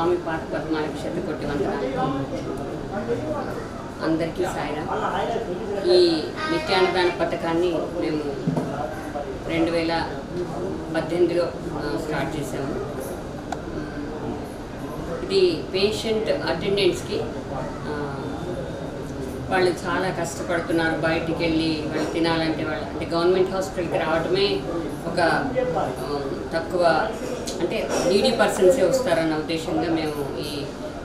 స్వామి పాత పద్మాలకు శతకోటి వందనాలు. అందరికీ సాయిరాం. ఈ నిత్యాన్నదాన పథకాన్ని మేము 2018లో స్టార్ట్ చేసాము. ఇది పేషెంట్ అటెండెంట్స్కి వాళ్ళు చాలా కష్టపడుతున్నారు. బయటికి వెళ్ళి వాళ్ళు తినాలంటే వాళ్ళు అంటే గవర్నమెంట్ హాస్పిటల్కి రావడమే ఒక తక్కువ అంటే నీడీ పర్సన్సే వస్తారన్న ఉద్దేశంగా మేము ఈ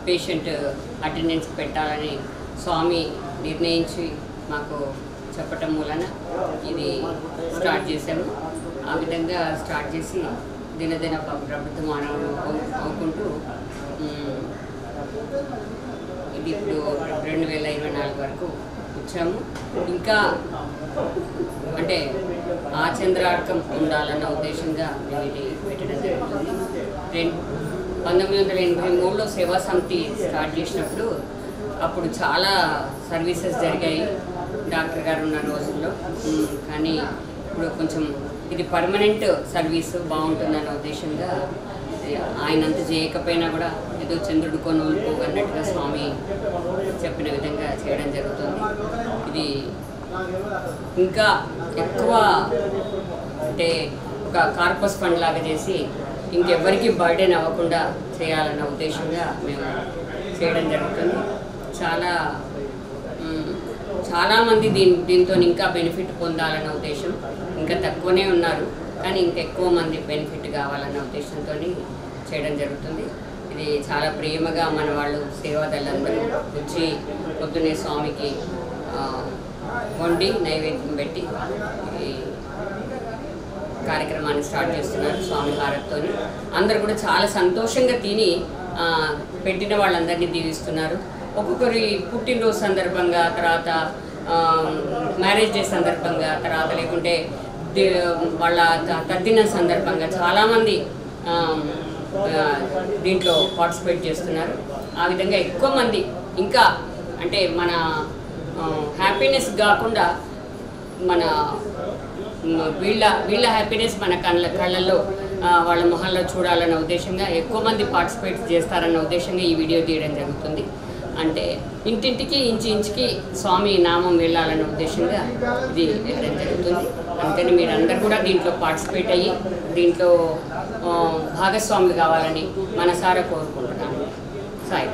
పేషెంట్ అటెండెన్స్ పెట్టాలని స్వామి నిర్ణయించి మాకు చెప్పటం మూలన ఇది స్టార్ట్ చేసాము. ఆ విధంగా స్టార్ట్ చేసి దినదిన ప్రభుత్వం అవుకుంటూ ఇది ఇప్పుడు 2024 వరకు వచ్చాము. ఇంకా అంటే ఆచంద్రార్కం ఉండాలన్న ఉద్దేశంగా మేము ఇది పెట్టడం జరుగుతుంది. 1983లో సేవా సమితి స్టార్ట్ చేసినప్పుడు అప్పుడు చాలా సర్వీసెస్ జరిగాయి డాక్టర్ గారు ఉన్న రోజుల్లో. కానీ ఇప్పుడు కొంచెం ఇది పర్మనెంట్ సర్వీసు బాగుంటుందన్న ఉద్దేశంగా ఆయనంత చేయకపోయినా కూడా ఏదో చంద్రుడు కొనుగోలు అన్నట్టుగా స్వామి చెప్పిన విధంగా చేయడం జరుగుతుంది. ఇది ఇంకా ఎక్కువ అంటే ఒక కార్పస్ ఫండ్ లాగా చేసి ఇంకెవ్వరికి బర్డెన్ అవ్వకుండా చేయాలన్న ఉద్దేశంగా మేము చేయడం జరుగుతుంది. చాలామంది దీంతో ఇంకా బెనిఫిట్ పొందాలన్న ఉద్దేశం. ఇంకా తక్కువనే ఉన్నారు కానీ ఇంకెక్కువ మంది బెనిఫిట్ కావాలన్న ఉద్దేశంతో చేయడం జరుగుతుంది. ఇది చాలా ప్రేమగా మన వాళ్ళు సేవాదారులందరూ వచ్చి పొద్దున్నే స్వామికి వండి నైవేద్యం పెట్టి ఈ కార్యక్రమాన్ని స్టార్ట్ చేస్తున్నారు. స్వామి హారతితో అందరూ కూడా చాలా సంతోషంగా తిని పెట్టిన వాళ్ళందరినీ దీవిస్తున్నారు. ఒక్కొక్కరి పుట్టినరోజు సందర్భంగా, తర్వాత మ్యారేజ్ డే సందర్భంగా, తర్వాత లేకుంటే వాళ్ళ తద్దిన సందర్భంగా చాలామంది దీంట్లో పార్టిసిపేట్ చేస్తున్నారు. ఆ విధంగా ఎక్కువ మంది ఇంకా అంటే మన హ్యాపీనెస్ కాకుండా మన వీళ్ళ హ్యాపీనెస్ మన కళ్ళల్లో వాళ్ళ మొహంలో చూడాలన్న ఉద్దేశంగా ఎక్కువ మంది పార్టిసిపేట్ చేస్తారన్న ఉద్దేశంగా ఈ వీడియో తీయడం జరుగుతుంది. అంటే ఇంటింటికి ఇంచుకి స్వామి నామం వెళ్ళాలన్న ఉద్దేశంగా ఇది వెళ్ళడం జరుగుతుంది. అందుకని మీరందరూ కూడా దీంట్లో పార్టిసిపేట్ అయ్యి దీంట్లో భాగస్వాములు కావాలని మనసారా కోరుకుంటున్నాను. సాయి.